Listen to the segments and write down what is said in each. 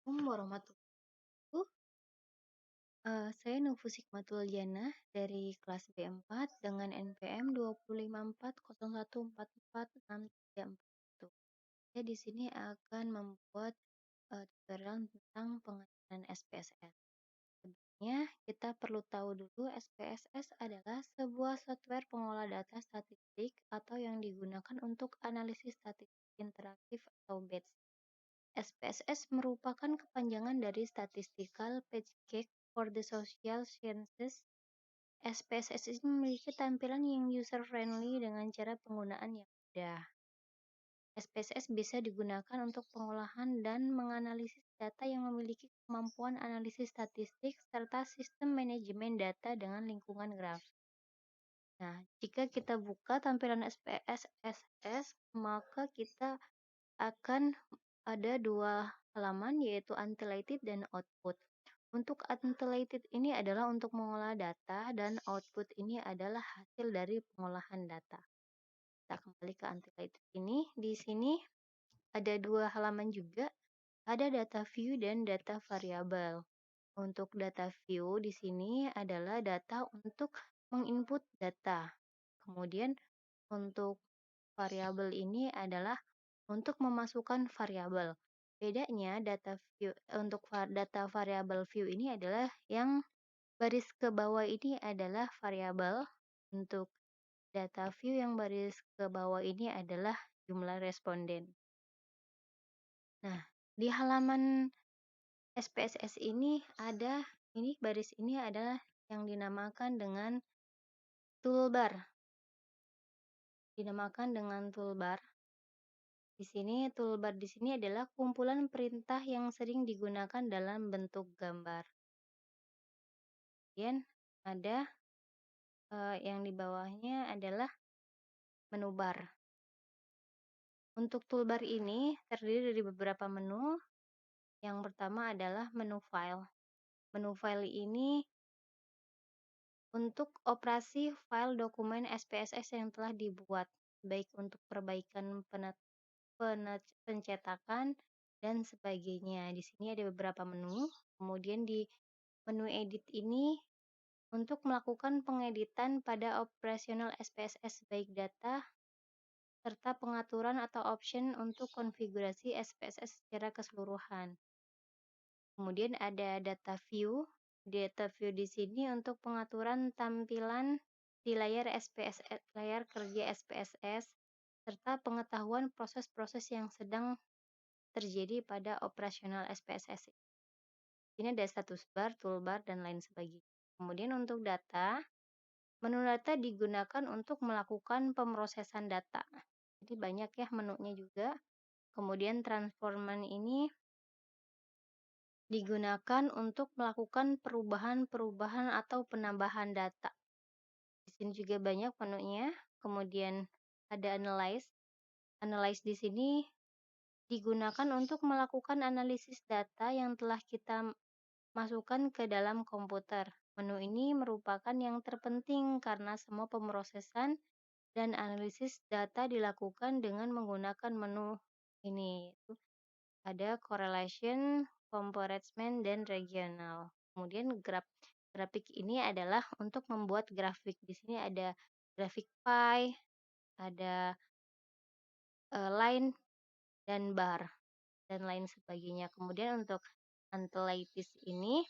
Assalamualaikum warahmatullahi wabarakatuh. Saya Nufus Hikmatul Janah dari kelas B4 dengan NPM 25401446341. Saya di sini akan membuat tutorial tentang pengenalan SPSS. Sebelumnya, kita perlu tahu dulu SPSS adalah sebuah software pengolah data statistik atau yang digunakan untuk analisis statistik interaktif atau batch. SPSS merupakan kepanjangan dari Statistical Package for the Social Sciences. SPSS ini memiliki tampilan yang user-friendly dengan cara penggunaan yang mudah. SPSS bisa digunakan untuk pengolahan dan menganalisis data yang memiliki kemampuan analisis statistik serta sistem manajemen data dengan lingkungan grafis. Nah, jika kita buka tampilan SPSS, maka kita akan ada dua halaman, yaitu untitled dan output. Untuk untitled ini adalah untuk mengolah data dan output ini adalah hasil dari pengolahan data. Kita kembali ke untitled ini. Di sini ada dua halaman juga, ada data view dan data variabel. Untuk data view di sini adalah data untuk menginput data. Kemudian untuk variabel ini adalah untuk memasukkan variabel. Bedanya untuk data variabel view ini adalah yang baris ke bawah ini adalah variabel. Untuk data view yang baris ke bawah ini adalah jumlah responden. Nah, di halaman SPSS ini baris ini adalah yang dinamakan dengan toolbar. Di sini toolbar di sini adalah kumpulan perintah yang sering digunakan dalam bentuk gambar. Kemudian ada yang di bawahnya adalah menu bar. Untuk toolbar ini terdiri dari beberapa menu. Yang pertama adalah menu file. Menu file ini untuk operasi file dokumen SPSS yang telah dibuat, baik untuk perbaikan pencetakan dan sebagainya. Di sini ada beberapa menu. Kemudian di menu edit ini untuk melakukan pengeditan pada operasional SPSS baik data serta pengaturan atau option untuk konfigurasi SPSS secara keseluruhan. Kemudian ada data view. Data view di sini untuk pengaturan tampilan di layar kerja SPSS serta pengetahuan proses-proses yang sedang terjadi pada operasional SPSS. Ini ada status bar, toolbar, dan lain sebagainya. Kemudian untuk data, menu data digunakan untuk melakukan pemrosesan data. Jadi banyak ya menunya juga. Kemudian transforman ini digunakan untuk melakukan perubahan atau penambahan data. Di sini juga banyak menunya. Kemudian ada analyze. Analyze di sini digunakan untuk melakukan analisis data yang telah kita masukkan ke dalam komputer. Menu ini merupakan yang terpenting karena semua pemrosesan dan analisis data dilakukan dengan menggunakan menu ini. Ada correlation, comparison, dan regional. Kemudian grafik ini adalah untuk membuat grafik. Di sini ada grafik pie, ada line dan bar dan lain sebagainya. Kemudian untuk analysis ini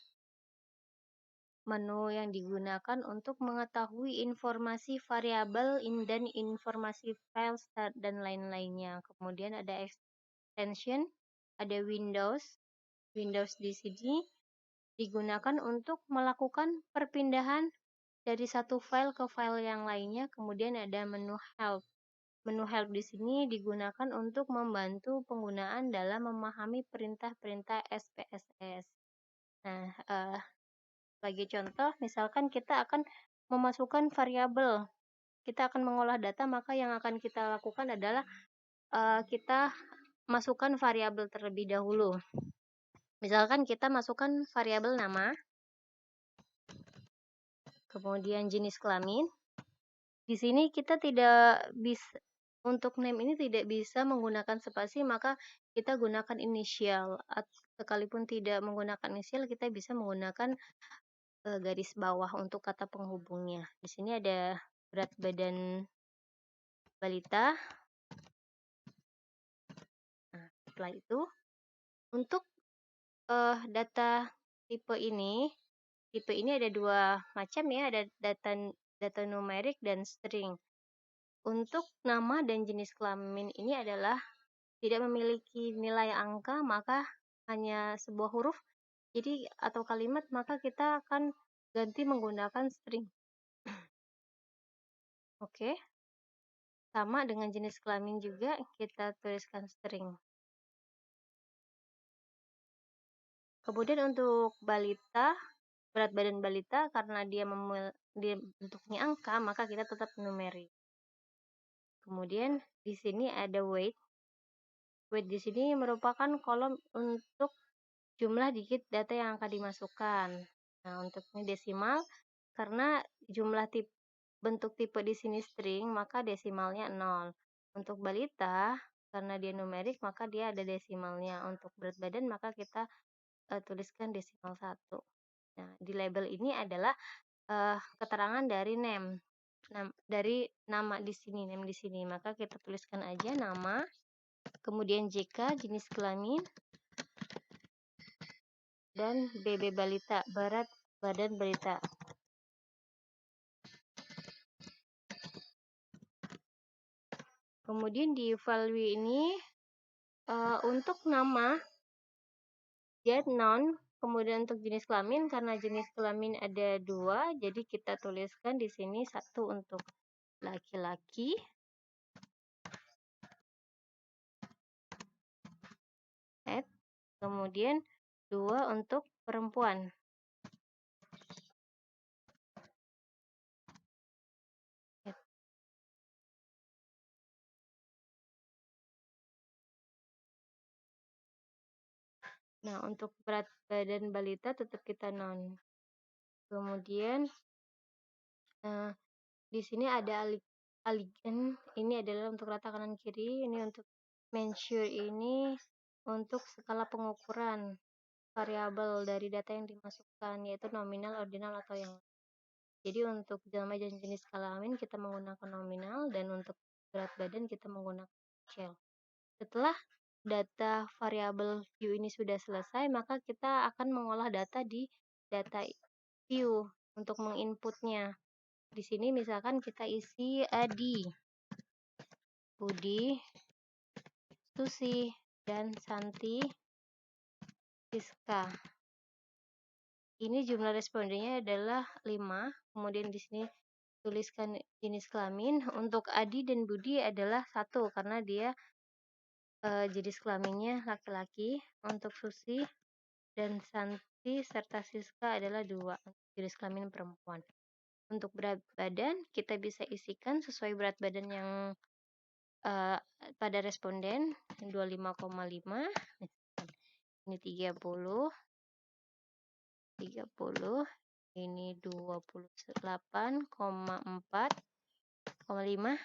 menu yang digunakan untuk mengetahui informasi variabel dan informasi files dan lain-lainnya. Kemudian ada extension, ada Windows. Windows di sini digunakan untuk melakukan perpindahan dari satu file ke file yang lainnya. Kemudian ada menu help. Menu help di sini digunakan untuk membantu penggunaan dalam memahami perintah-perintah SPSS. Nah, sebagai contoh, misalkan kita akan memasukkan variabel, kita akan mengolah data, maka yang akan kita lakukan adalah kita masukkan variabel terlebih dahulu. Misalkan kita masukkan variabel nama, kemudian jenis kelamin. Di sini kita tidak bisa Untuk name ini tidak bisa menggunakan spasi, maka kita gunakan inisial. Sekalipun tidak menggunakan inisial, kita bisa menggunakan garis bawah untuk kata penghubungnya. Di sini ada berat badan balita. Nah, setelah itu, untuk data tipe ini ada dua macam ya, ada data numerik dan string. Untuk nama dan jenis kelamin ini adalah tidak memiliki nilai angka, maka hanya sebuah huruf jadi atau kalimat, maka kita akan ganti menggunakan string. Oke. Sama dengan jenis kelamin juga kita tuliskan string. Kemudian untuk balita, berat badan balita karena dia bentuknya angka, maka kita tetap numerik. Kemudian di sini ada weight. Weight di sini merupakan kolom untuk jumlah digit data yang akan dimasukkan. Nah, untuk ini desimal karena jumlah bentuk tipe di sini string, maka desimalnya 0. Untuk balita karena dia numerik, maka dia ada desimalnya. Untuk berat badan maka kita tuliskan desimal 1. Nah, di label ini adalah keterangan dari name. Dari nama di sini, name di sini, maka kita tuliskan aja nama, kemudian JK jenis kelamin, dan BB balita, berat badan balita. Kemudian di value ini untuk nama dia non, kemudian untuk jenis kelamin karena jenis kelamin ada 2, jadi kita tuliskan di sini 1 untuk laki-laki, kemudian 2 untuk perempuan. Nah, untuk berat badan balita tetap kita non. Kemudian di sini ada aligen, ini adalah untuk rata kanan kiri, ini untuk measure, ini untuk skala pengukuran variabel dari data yang dimasukkan, yaitu nominal, ordinal, atau yang. Jadi untuk nama dan jenis kelamin kita menggunakan nominal, dan untuk berat badan kita menggunakan shell. Setelah data variabel view ini sudah selesai, maka kita akan mengolah data di data view untuk menginputnya. Di sini misalkan kita isi Adi, Budi, Susi, dan Santi, Siska. Ini jumlah respondennya adalah 5. Kemudian di sini tuliskan jenis kelamin. Untuk Adi dan Budi adalah 1 karena dia jenis kelaminnya laki-laki. Untuk Susi dan Santi serta Siska adalah 2, jenis kelamin perempuan. Untuk berat badan kita bisa isikan sesuai berat badan yang pada responden 25,5, ini 30, ini 28,4,5,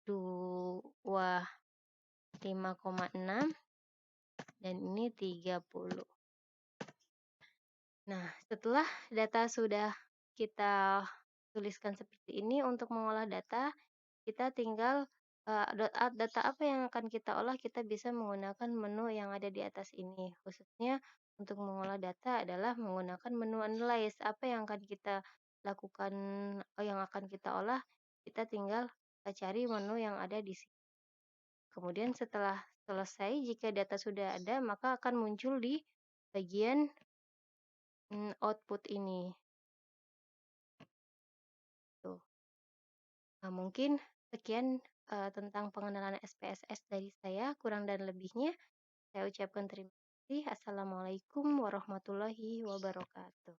25,6, dan ini 30. Nah, setelah data sudah kita tuliskan seperti ini, untuk mengolah data kita tinggal data apa yang akan kita olah, kita bisa menggunakan menu yang ada di atas ini. Khususnya untuk mengolah data adalah menggunakan menu analyze. Apa yang akan kita lakukan, yang akan kita olah, kita tinggal cari menu yang ada di sini. Kemudian setelah selesai, jika data sudah ada, maka akan muncul di bagian output ini. Tuh. Nah, mungkin sekian tentang pengenalan SPSS dari saya. Kurang dan lebihnya saya ucapkan terima kasih. Assalamualaikum warahmatullahi wabarakatuh.